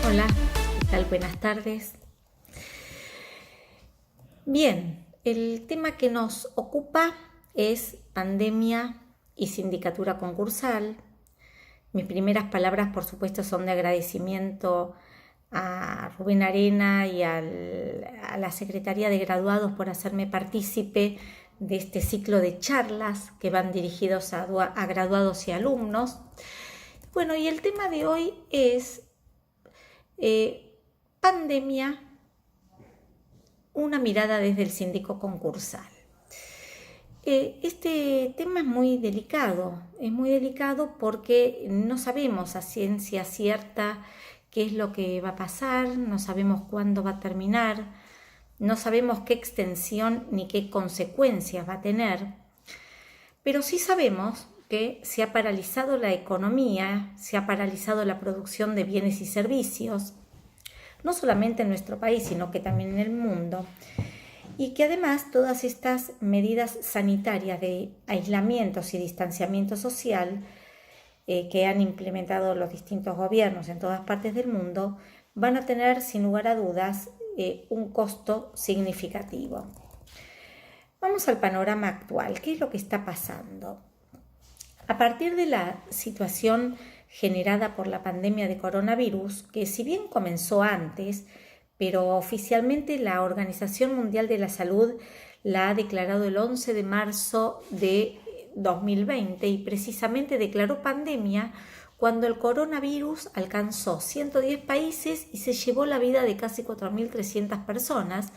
Hola, ¿qué tal? Buenas tardes. Bien, el tema que nos ocupa es pandemia y sindicatura concursal. Mis primeras palabras, por supuesto, son de agradecimiento a Rubén Arena y a la Secretaría de Graduados por hacerme partícipe de este ciclo de charlas que van dirigidos a graduados y alumnos. Bueno, y el tema de hoy es pandemia, una mirada desde el síndico concursal. Este tema es muy delicado porque no sabemos a ciencia cierta qué es lo que va a pasar, no sabemos cuándo va a terminar, no sabemos qué extensión ni qué consecuencias va a tener, pero sí sabemos que se ha paralizado la economía, se ha paralizado la producción de bienes y servicios, no solamente en nuestro país, sino que también en el mundo, y que además todas estas medidas sanitarias de aislamientos y distanciamiento social que han implementado los distintos gobiernos en todas partes del mundo van a tener sin lugar a dudas un costo significativo. Vamos al panorama actual. ¿Qué es lo que está pasando? A partir de la situación generada por la pandemia de coronavirus, que si bien comenzó antes, pero oficialmente la Organización Mundial de la Salud la ha declarado el 11 de marzo de 2020 y precisamente declaró pandemia cuando el coronavirus alcanzó 110 países y se llevó la vida de casi 4.300 personas.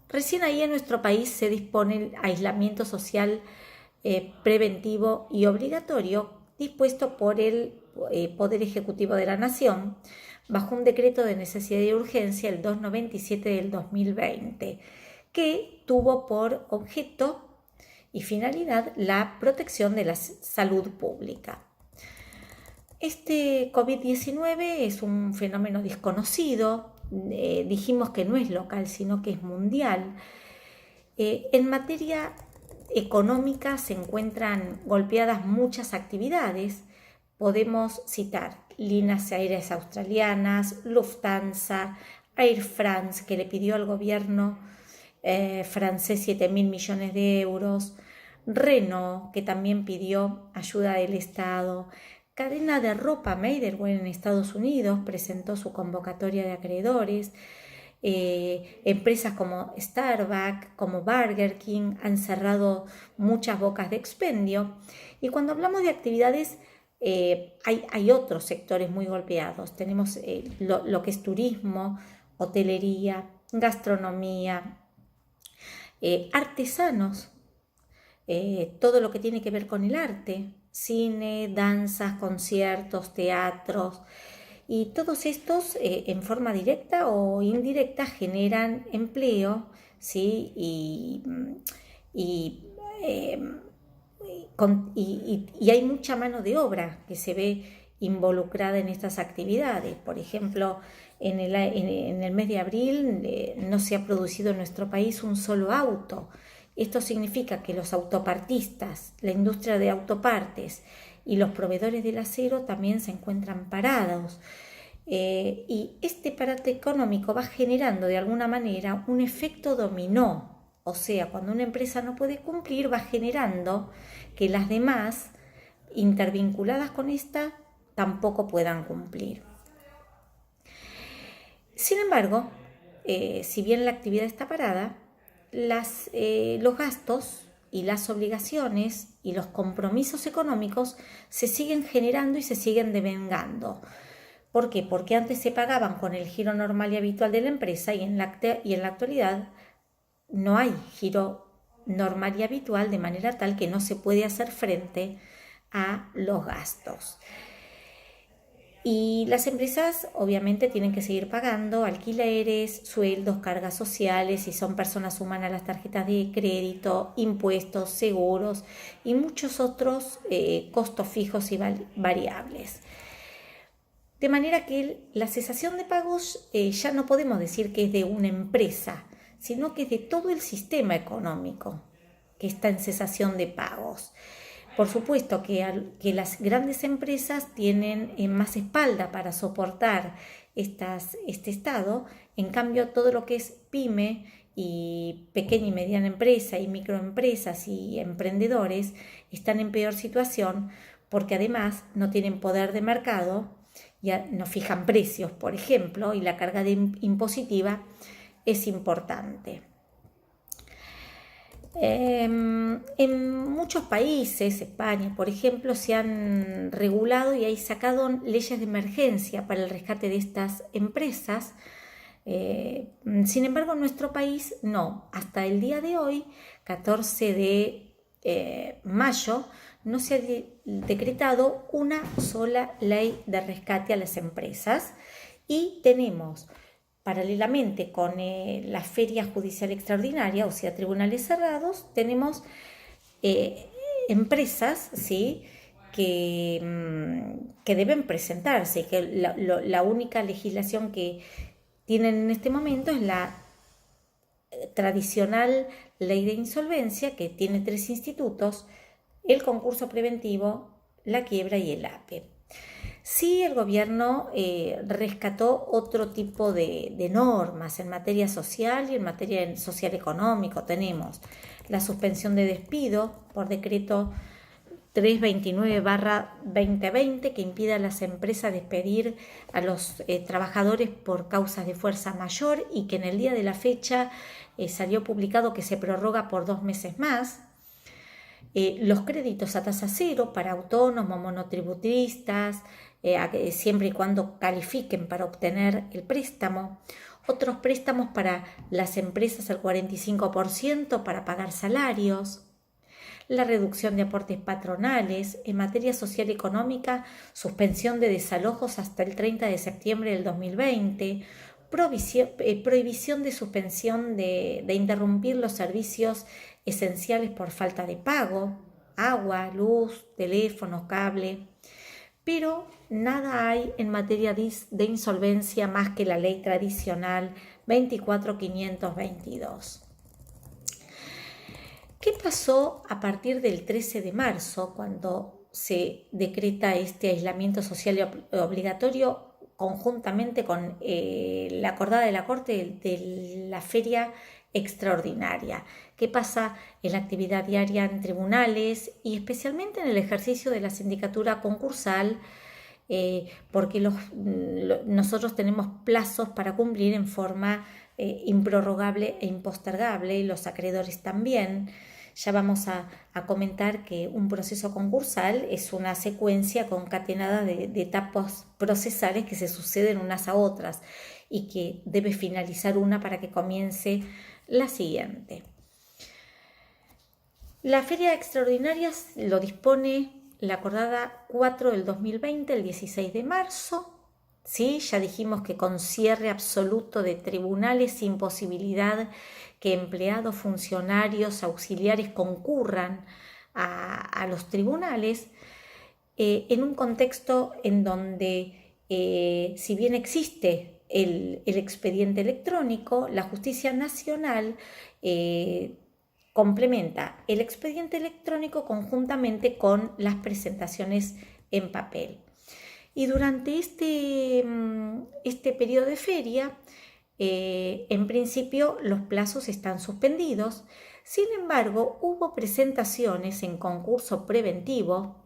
Recién ahí en nuestro país se dispone el aislamiento social preventivo y obligatorio dispuesto por el Poder Ejecutivo de la Nación bajo un decreto de necesidad y urgencia, el 297 del 2020, que tuvo por objeto y finalidad la protección de la salud pública. Este COVID-19 es un fenómeno desconocido, dijimos que no es local, sino que es mundial. En materia económica se encuentran golpeadas muchas actividades. Podemos citar líneas aéreas australianas, Lufthansa, Air France, que le pidió al gobierno francés 7.000 millones de euros, Renault, que también pidió ayuda del Estado, cadena de ropa Meiderwear en Estados Unidos presentó su convocatoria de acreedores, empresas como Starbucks, como Burger King han cerrado muchas bocas de expendio. Y cuando hablamos de actividades, hay otros sectores muy golpeados. Tenemos lo que es turismo, hotelería, gastronomía, artesanos, todo lo que tiene que ver con el arte, cine, danzas, conciertos, teatros. Y todos estos, en forma directa o indirecta, generan empleo, ¿sí? Y hay mucha mano de obra que se ve involucrada en estas actividades. Por ejemplo, en el mes de abril no se ha producido en nuestro país un solo auto. Esto significa que los autopartistas, la industria de autopartes y los proveedores del acero también se encuentran parados. Y este parate económico va generando de alguna manera un efecto dominó. O sea, cuando una empresa no puede cumplir, va generando que las demás, intervinculadas con esta, tampoco puedan cumplir. Sin embargo, si bien la actividad está parada, los gastos y las obligaciones y los compromisos económicos se siguen generando y se siguen devengando. ¿Por qué? Porque antes se pagaban con el giro normal y habitual de la empresa y en la actualidad no hay giro normal y habitual, de manera tal que no se puede hacer frente a los gastos. Y las empresas obviamente tienen que seguir pagando alquileres, sueldos, cargas sociales, si son personas humanas, las tarjetas de crédito, impuestos, seguros y muchos otros costos fijos y variables. De manera que la cesación de pagos ya no podemos decir que es de una empresa, sino que es de todo el sistema económico que está en cesación de pagos. Por supuesto que las grandes empresas tienen más espalda para soportar este estado. En cambio, todo lo que es pyme y pequeña y mediana empresa y microempresas y emprendedores están en peor situación porque además no tienen poder de mercado, ya no fijan precios, por ejemplo, y la carga impositiva es importante. En muchos países, España por ejemplo, se han regulado y hay sacado leyes de emergencia para el rescate de estas empresas. Sin embargo, en nuestro país no. Hasta el día de hoy, 14 de mayo, no se ha decretado una sola ley de rescate a las empresas y tenemos, paralelamente con la feria judicial extraordinaria, o sea, tribunales cerrados, tenemos empresas, ¿sí?, que deben presentarse, que la única legislación que tienen en este momento es la tradicional ley de insolvencia, que tiene 3 institutos: el concurso preventivo, la quiebra y el APE. Sí, el gobierno rescató otro tipo de normas en materia social y en materia social económico. Tenemos la suspensión de despido por decreto 329/2020, que impide a las empresas despedir a los trabajadores por causas de fuerza mayor y que en el día de la fecha salió publicado que se prorroga por 2 meses más. Los créditos a tasa cero para autónomos, monotributistas, siempre y cuando califiquen para obtener el préstamo. Otros préstamos para las empresas al 45% para pagar salarios. La reducción de aportes patronales. En materia social y económica, suspensión de desalojos hasta el 30 de septiembre del 2020. Prohibición de suspensión de interrumpir los servicios esenciales por falta de pago, agua, luz, teléfono, cable. Pero nada hay en materia de insolvencia más que la ley tradicional 24.522. ¿Qué pasó a partir del 13 de marzo, cuando se decreta este aislamiento social obligatorio conjuntamente con la acordada de la Corte de la feria extraordinaria? ¿Qué pasa en la actividad diaria en tribunales y especialmente en el ejercicio de la sindicatura concursal? Porque nosotros tenemos plazos para cumplir en forma improrrogable e impostergable, y los acreedores también. Ya vamos a comentar que un proceso concursal es una secuencia concatenada de etapas procesales que se suceden unas a otras y que debe finalizar una para que comience la siguiente. La feria extraordinaria lo dispone la acordada 4 del 2020, el 16 de marzo. ¿Sí? Ya dijimos que con cierre absoluto de tribunales, sin posibilidad que empleados, funcionarios, auxiliares concurran a los tribunales, en un contexto en donde, si bien existe el expediente electrónico, la Justicia Nacional complementa el expediente electrónico conjuntamente con las presentaciones en papel. Y durante este periodo de feria, en principio los plazos están suspendidos. Sin embargo, hubo presentaciones en concurso preventivo,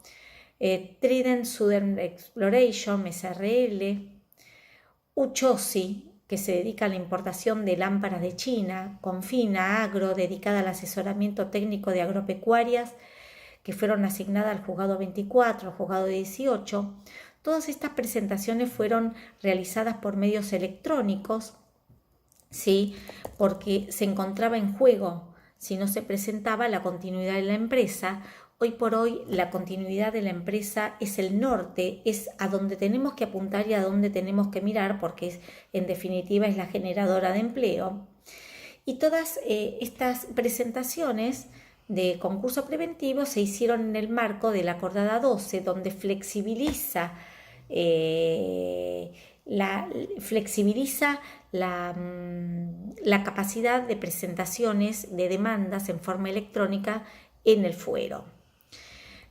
Trident Southern Exploration, SRL, Uchosi, que se dedica a la importación de lámparas de China, Confina Agro, dedicada al asesoramiento técnico de agropecuarias, que fueron asignadas al juzgado 24, al juzgado 18. Todas estas presentaciones fueron realizadas por medios electrónicos, ¿sí?, porque se encontraba en juego, si no se presentaba, la continuidad de la empresa. Hoy por hoy la continuidad de la empresa es el norte, es a donde tenemos que apuntar y a donde tenemos que mirar, porque en definitiva es la generadora de empleo. Y todas estas presentaciones de concurso preventivo se hicieron en el marco de la acordada 12, donde flexibiliza la capacidad de presentaciones de demandas en forma electrónica en el fuero.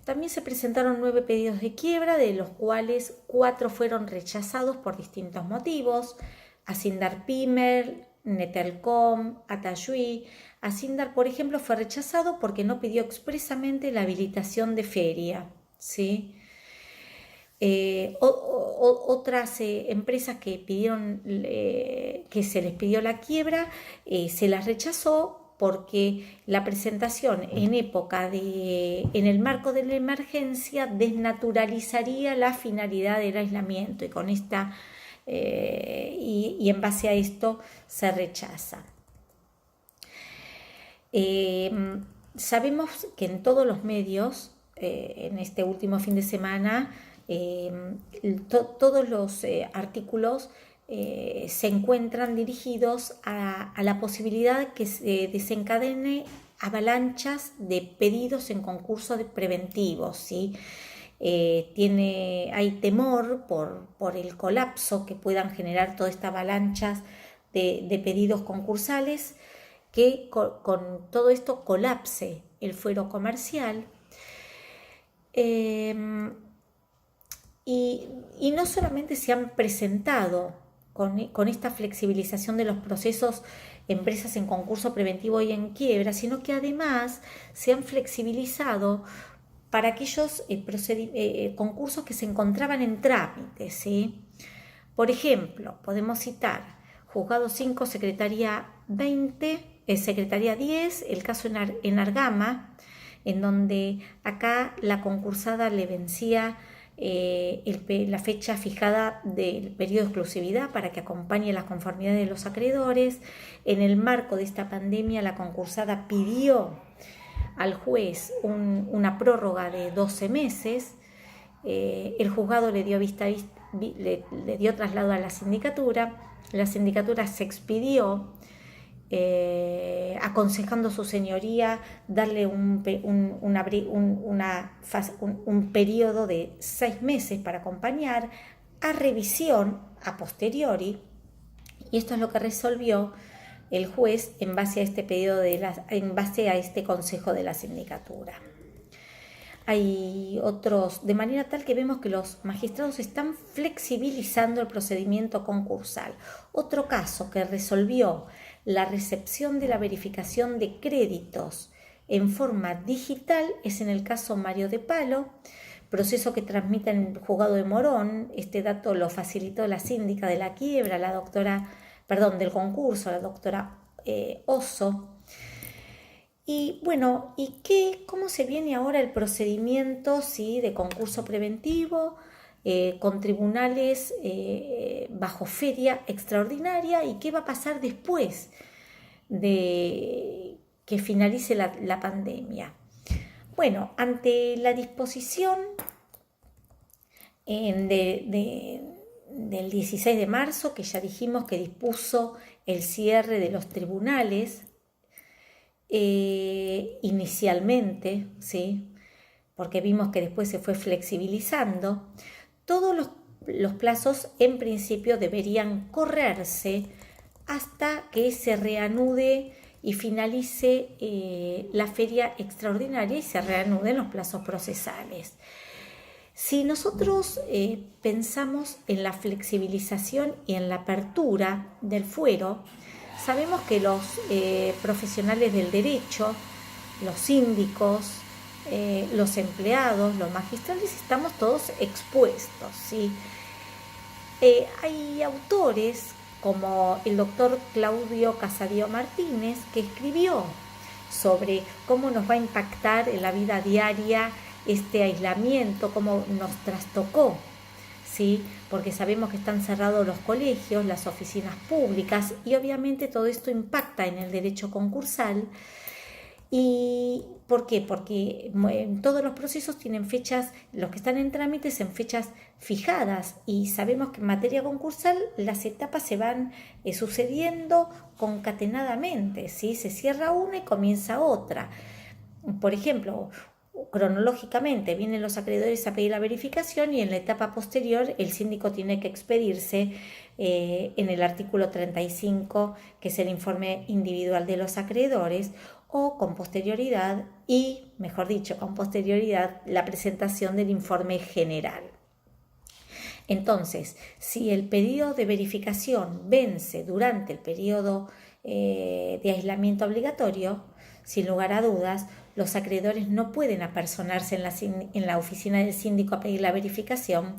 También se presentaron 9 pedidos de quiebra, de los cuales 4 fueron rechazados por distintos motivos. Asindar Pimer, Netelcom, Atayui. Asindar, por ejemplo, fue rechazado porque no pidió expresamente la habilitación de feria, ¿sí? Otras empresas que pidieron, que se les pidió la quiebra, se las rechazó porque la presentación en el marco de la emergencia desnaturalizaría la finalidad del aislamiento, y con esta y en base a esto se rechaza. Sabemos que en todos los medios, en este último fin de semana, todos los artículos se encuentran dirigidos a la posibilidad que se desencadene avalanchas de pedidos en concursos preventivos, ¿sí? Hay temor por el colapso que puedan generar todas estas avalanchas de pedidos concursales, que con todo esto colapse el fuero comercial. Y no solamente se han presentado con esta flexibilización de los procesos empresas en concurso preventivo y en quiebra, sino que además se han flexibilizado para aquellos concursos que se encontraban en trámite, ¿sí? Por ejemplo, podemos citar Juzgado 5, Secretaría 20, Secretaría 10, el caso en Argama, en donde acá la concursada le vencía la fecha fijada del periodo de exclusividad para que acompañe las conformidades de los acreedores. En el marco de esta pandemia, la concursada pidió al juez una prórroga de 12 meses. El juzgado le dio le dio traslado a la sindicatura se expidió, aconsejando a su señoría darle un periodo de 6 meses para acompañar, a revisión a posteriori, y esto es lo que resolvió el juez en base a este en base a este consejo de la sindicatura. Hay otros, de manera tal que vemos que los magistrados están flexibilizando el procedimiento concursal. Otro caso que resolvió la recepción de la verificación de créditos en forma digital es en el caso Mario de Palo, proceso que transmite en el juzgado de Morón. Este dato lo facilitó la síndica de la quiebra, del concurso, la doctora Oso. Y bueno, ¿cómo se viene ahora el procedimiento, ¿sí?, de concurso preventivo con tribunales bajo feria extraordinaria? ¿Y qué va a pasar después de que finalice la pandemia? Bueno, ante la disposición del 16 de marzo, que ya dijimos que dispuso el cierre de los tribunales, inicialmente, ¿sí?, porque vimos que después se fue flexibilizando, todos los plazos en principio deberían correrse hasta que se reanude y finalice la feria extraordinaria y se reanuden los plazos procesales. Si nosotros pensamos en la flexibilización y en la apertura del fuero, sabemos que los profesionales del derecho, los síndicos, los empleados, los magistrales, estamos todos expuestos, ¿sí? Hay autores como el doctor Claudio Casadio Martínez, que escribió sobre cómo nos va a impactar en la vida diaria este aislamiento, cómo nos trastocó, ¿sí?, porque sabemos que están cerrados los colegios, las oficinas públicas, y obviamente todo esto impacta en el derecho concursal. ¿Y por qué? Porque todos los procesos tienen fechas, los que están en trámites, en fechas fijadas, y sabemos que en materia concursal las etapas se van sucediendo concatenadamente, ¿sí? Se cierra una y comienza otra. Por ejemplo, cronológicamente vienen los acreedores a pedir la verificación, y en la etapa posterior el síndico tiene que expedirse en el artículo 35, que es el informe individual de los acreedores, o con posterioridad y, mejor dicho, con posterioridad, la presentación del informe general. Entonces, si el periodo de verificación vence durante el periodo de aislamiento obligatorio, sin lugar a dudas, los acreedores no pueden apersonarse en la oficina del síndico a pedir la verificación,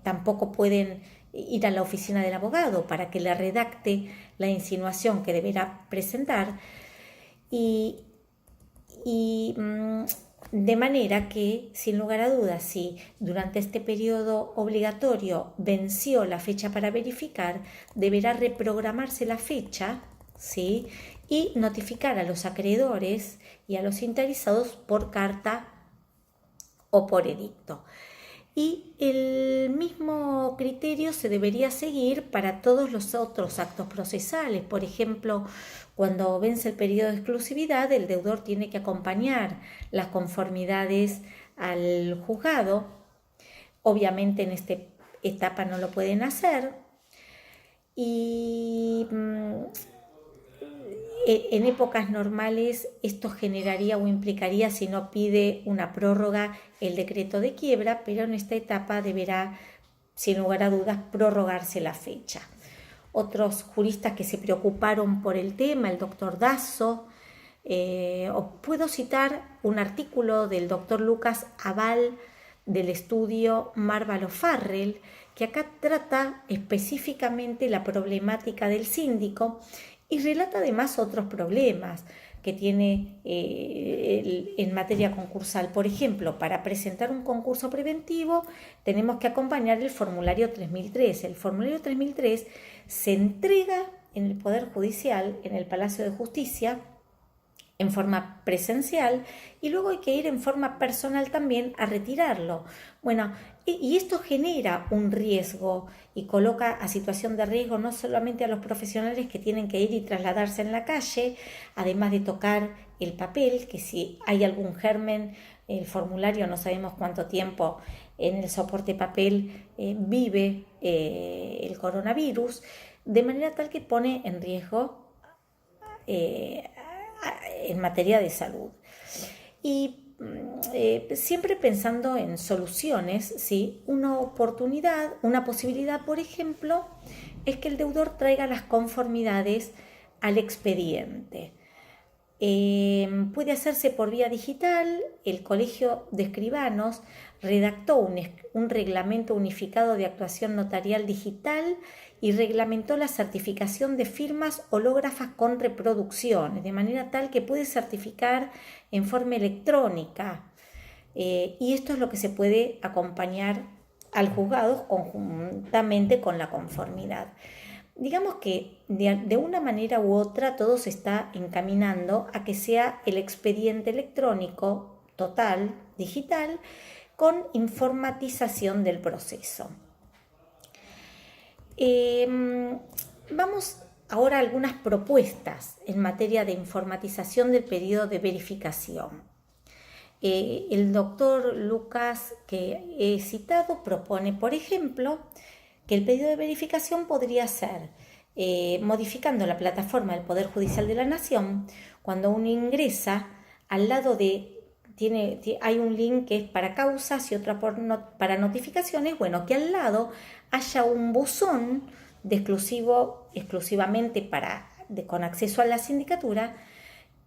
tampoco pueden ir a la oficina del abogado para que le redacte la insinuación que deberá presentar y de manera que, sin lugar a dudas, si durante este periodo obligatorio venció la fecha para verificar, deberá reprogramarse la fecha, ¿sí? Y notificar a los acreedores y a los interesados por carta o por edicto. Y el mismo criterio se debería seguir para todos los otros actos procesales. Por ejemplo, cuando vence el periodo de exclusividad, el deudor tiene que acompañar las conformidades al juzgado. Obviamente en esta etapa no lo pueden hacer. Y en épocas normales esto generaría o implicaría, si no pide una prórroga, el decreto de quiebra, pero en esta etapa deberá, sin lugar a dudas, prorrogarse la fecha. Otros juristas que se preocuparon por el tema, el doctor Dazo, puedo citar un artículo del doctor Lucas Aval del estudio Marvalo Farrell, que acá trata específicamente la problemática del síndico y relata además otros problemas que tiene en materia concursal. Por ejemplo, para presentar un concurso preventivo tenemos que acompañar el formulario 3003. El formulario 3003 se entrega en el Poder Judicial, en el Palacio de Justicia, en forma presencial y luego hay que ir en forma personal también a retirarlo. Bueno, y esto genera un riesgo y coloca a situación de riesgo no solamente a los profesionales que tienen que ir y trasladarse en la calle, además de tocar el papel, que si hay algún germen, el formulario no sabemos cuánto tiempo en el soporte papel vive el coronavirus, de manera tal que pone en riesgo en materia de salud. Y siempre pensando en soluciones, ¿sí? Una posibilidad, por ejemplo, es que el deudor traiga las conformidades al expediente. Puede hacerse por vía digital. El Colegio de Escribanos redactó un reglamento unificado de actuación notarial digital y reglamentó la certificación de firmas hológrafas con reproducciones, de manera tal que puede certificar en forma electrónica. Y esto es lo que se puede acompañar al juzgado conjuntamente con la conformidad. Digamos que de una manera u otra todo se está encaminando a que sea el expediente electrónico total, digital, con informatización del proceso. Vamos ahora a algunas propuestas en materia de informatización del periodo de verificación. El doctor Lucas, que he citado, propone, por ejemplo, que el pedido de verificación podría ser modificando la plataforma del Poder Judicial de la Nación. Cuando uno ingresa, al lado hay un link que es para causas y otra para notificaciones. Bueno, que al lado haya un buzón exclusivamente con acceso a la sindicatura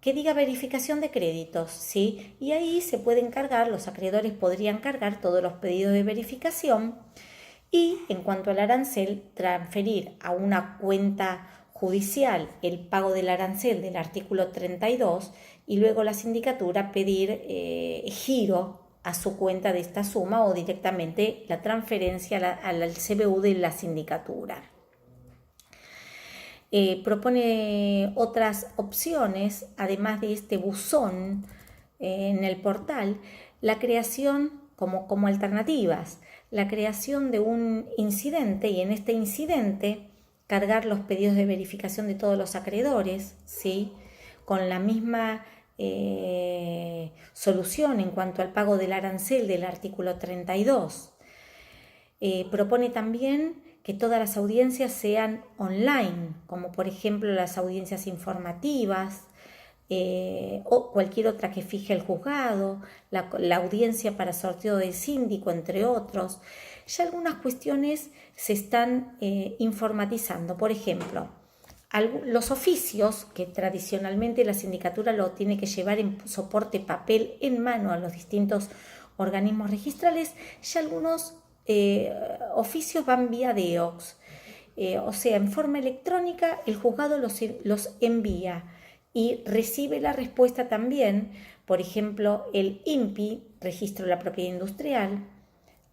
que diga verificación de créditos, ¿sí? Y ahí se pueden cargar, los acreedores podrían cargar todos los pedidos de verificación y, en cuanto al arancel, transferir a una cuenta judicial el pago del arancel del artículo 32 y luego la sindicatura pedir giro a su cuenta de esta suma o directamente la transferencia al CBU de la sindicatura. Propone otras opciones, además de este buzón en el portal, la creación como alternativas, la creación de un incidente y en este incidente cargar los pedidos de verificación de todos los acreedores, ¿sí? Con la misma solución en cuanto al pago del arancel del artículo 32. Propone también que todas las audiencias sean online, como por ejemplo las audiencias informativas, o cualquier otra que fije el juzgado, la audiencia para sorteo del síndico, entre otros. Ya algunas cuestiones se están informatizando. Por ejemplo, los oficios, que tradicionalmente la sindicatura lo tiene que llevar en soporte papel en mano a los distintos organismos registrales, ya algunos oficios van vía DEOX. O sea, en forma electrónica el juzgado los envía y recibe la respuesta también, por ejemplo, el INPI, Registro de la Propiedad Industrial,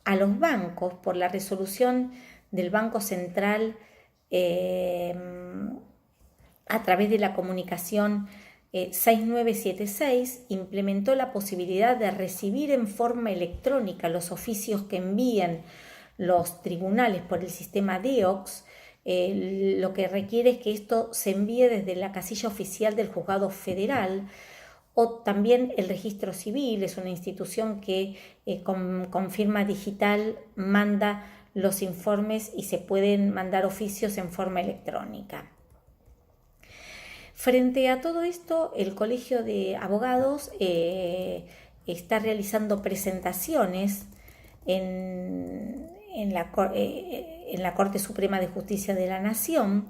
a los bancos por la resolución del Banco Central a través de la comunicación 6976, implementó la posibilidad de recibir en forma electrónica los oficios que envían los tribunales por el sistema DEOX. Lo que requiere es que esto se envíe desde la casilla oficial del juzgado federal, o también el registro civil, es una institución que con firma digital manda los informes y se pueden mandar oficios en forma electrónica. Frente a todo esto, el Colegio de Abogados está realizando presentaciones en la Corte Suprema de Justicia de la Nación,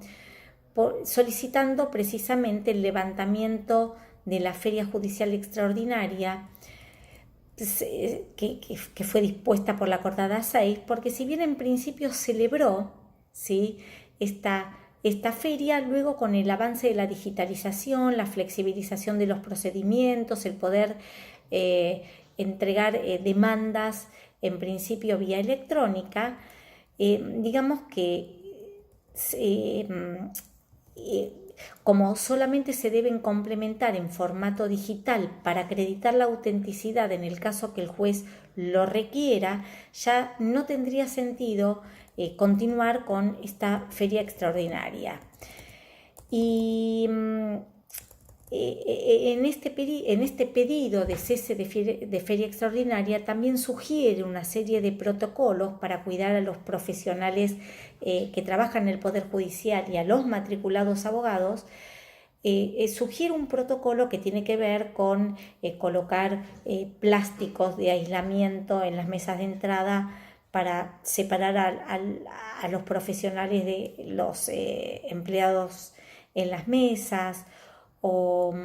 solicitando precisamente el levantamiento de la Feria Judicial Extraordinaria que fue dispuesta por la Acordada 6, porque si bien en principio celebró, ¿sí?, esta feria, luego con el avance de la digitalización, la flexibilización de los procedimientos, el poder entregar demandas en principio vía electrónica, digamos que como solamente se deben complementar en formato digital para acreditar la autenticidad en el caso que el juez lo requiera, ya no tendría sentido continuar con esta feria extraordinaria. Y en este pedido de cese de feria extraordinaria también sugiere una serie de protocolos para cuidar a los profesionales que trabajan en el Poder Judicial y a los matriculados abogados. Sugiere un protocolo que tiene que ver con colocar plásticos de aislamiento en las mesas de entrada para separar a los profesionales de los empleados en las mesas, o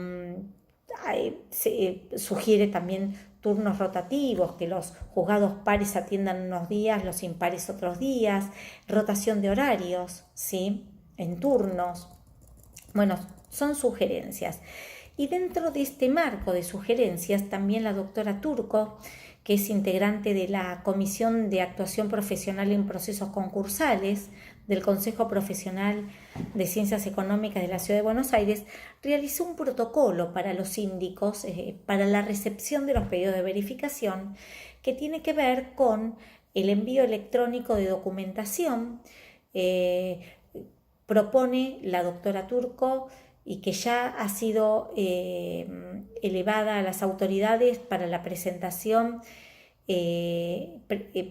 sugiere también turnos rotativos, que los juzgados pares atiendan unos días, los impares otros días, rotación de horarios, ¿sí?, en turnos. Bueno, son sugerencias. Y dentro de este marco de sugerencias, también la doctora Turco, que es integrante de la Comisión de Actuación Profesional en Procesos Concursales del Consejo Profesional de Ciencias Económicas de la Ciudad de Buenos Aires, realizó un protocolo para los síndicos para la recepción de los pedidos de verificación, que tiene que ver con el envío electrónico de documentación. Propone la doctora Turco, y que ya ha sido elevada a las autoridades para la presentación,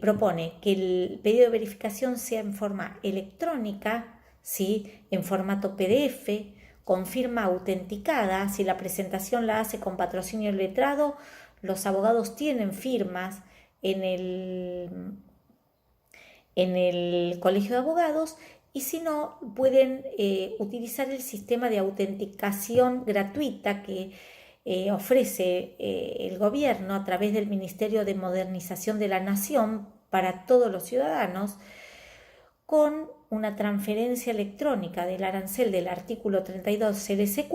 propone que el pedido de verificación sea en forma electrónica, ¿sí?, en formato PDF, con firma autenticada. Si la presentación la hace con patrocinio letrado, los abogados tienen firmas en el Colegio de Abogados, y si no, pueden utilizar el sistema de autenticación gratuita que ofrece el gobierno a través del Ministerio de Modernización de la Nación para todos los ciudadanos, con una transferencia electrónica del arancel del artículo 32 CLSQ,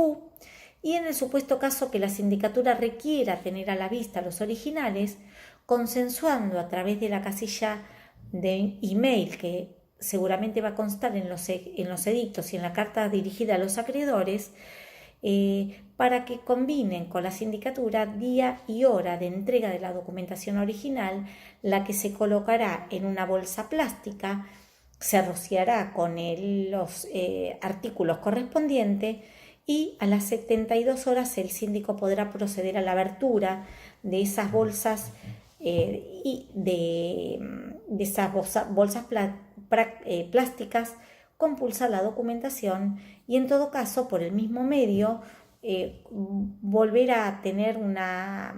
y en el supuesto caso que la sindicatura requiera tener a la vista los originales, consensuando a través de la casilla de email que seguramente va a constar en los edictos y en la carta dirigida a los acreedores, para que combinen con la sindicatura día y hora de entrega de la documentación original, la que se colocará en una bolsa plástica, se rociará con los artículos correspondientes, y a las 72 horas el síndico podrá proceder a la abertura de esas bolsas y de esas bolsas plásticas, compulsar la documentación y, en todo caso, por el mismo medio volver a tener una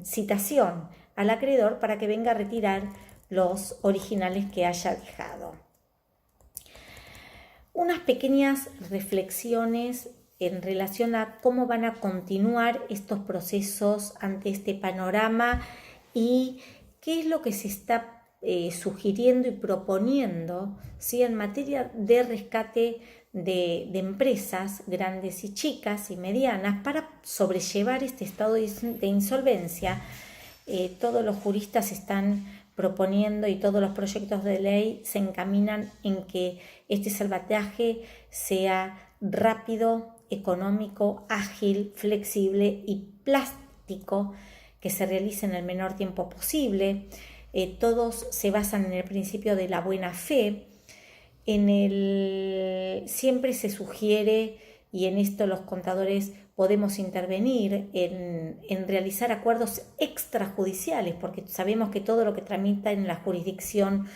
citación al acreedor para que venga a retirar los originales que haya dejado. Unas pequeñas reflexiones en relación a cómo van a continuar estos procesos ante este panorama y qué es lo que se está sugiriendo y proponiendo, ¿sí?, en materia de rescate de empresas grandes y chicas y medianas para sobrellevar este estado de insolvencia. Todos los juristas están proponiendo y todos los proyectos de ley se encaminan en que este salvataje sea rápido, económico, ágil, flexible y plástico, que se realice en el menor tiempo posible. Todos se basan en el principio de la buena fe. Siempre se sugiere, y en esto los contadores podemos intervenir, en realizar acuerdos extrajudiciales, porque sabemos que todo lo que tramita en la jurisdicción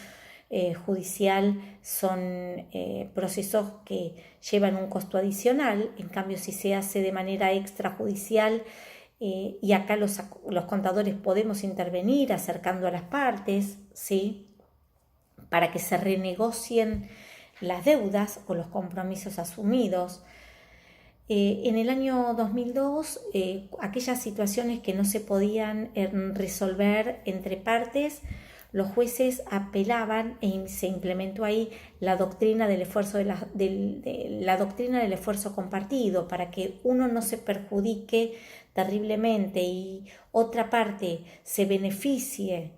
judicial son procesos que llevan un costo adicional. En cambio, si se hace de manera extrajudicial, y acá los contadores podemos intervenir acercando a las partes, ¿sí?, para que se renegocien las deudas o los compromisos asumidos. En el año 2002, aquellas situaciones que no se podían resolver entre partes, los jueces apelaban y se implementó ahí la doctrina del esfuerzo, la doctrina del esfuerzo compartido, para que uno no se perjudique terriblemente y otra parte se beneficie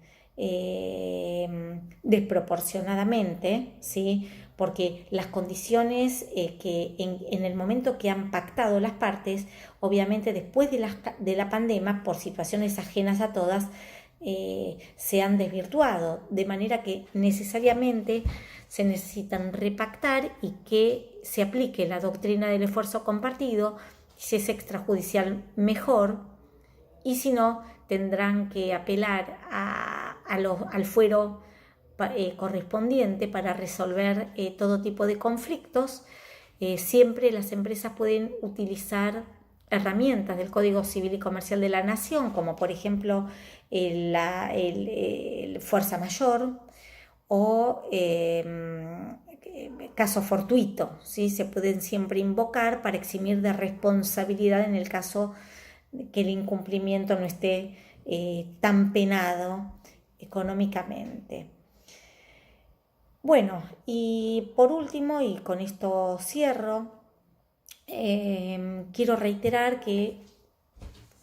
desproporcionadamente, ¿sí?, porque las condiciones que en el momento que han pactado las partes, obviamente después de la pandemia, por situaciones ajenas a todas, se han desvirtuado, de manera que necesariamente se necesitan repactar y que se aplique la doctrina del esfuerzo compartido. Si es extrajudicial, mejor, y si no, tendrán que apelar al fuero correspondiente para resolver todo tipo de conflictos. Siempre las empresas pueden utilizar herramientas del Código Civil y Comercial de la Nación, como por ejemplo el fuerza mayor o caso fortuito, ¿sí? Se pueden siempre invocar para eximir de responsabilidad en el caso de que el incumplimiento no esté tan penado económicamente. Bueno, y por último, y con esto cierro, quiero reiterar que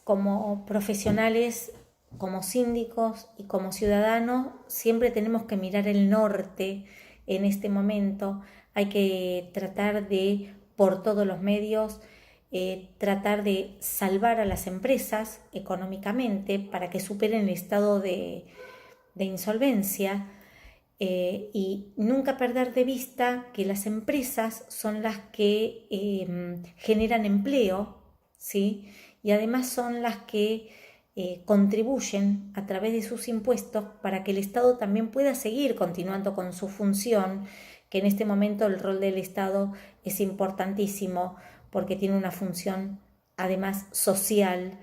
como profesionales, como síndicos y como ciudadanos, siempre tenemos que mirar el norte en este momento. Hay que tratar de, por todos los medios, tratar de salvar a las empresas económicamente para que superen el estado de insolvencia. Y nunca perder de vista que las empresas son las que generan empleo, ¿sí?, y además son las que contribuyen a través de sus impuestos para que el Estado también pueda seguir continuando con su función, que en este momento el rol del Estado es importantísimo porque tiene una función además social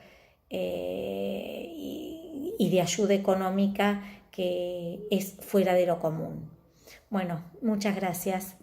y de ayuda económica que es fuera de lo común. Bueno, muchas gracias.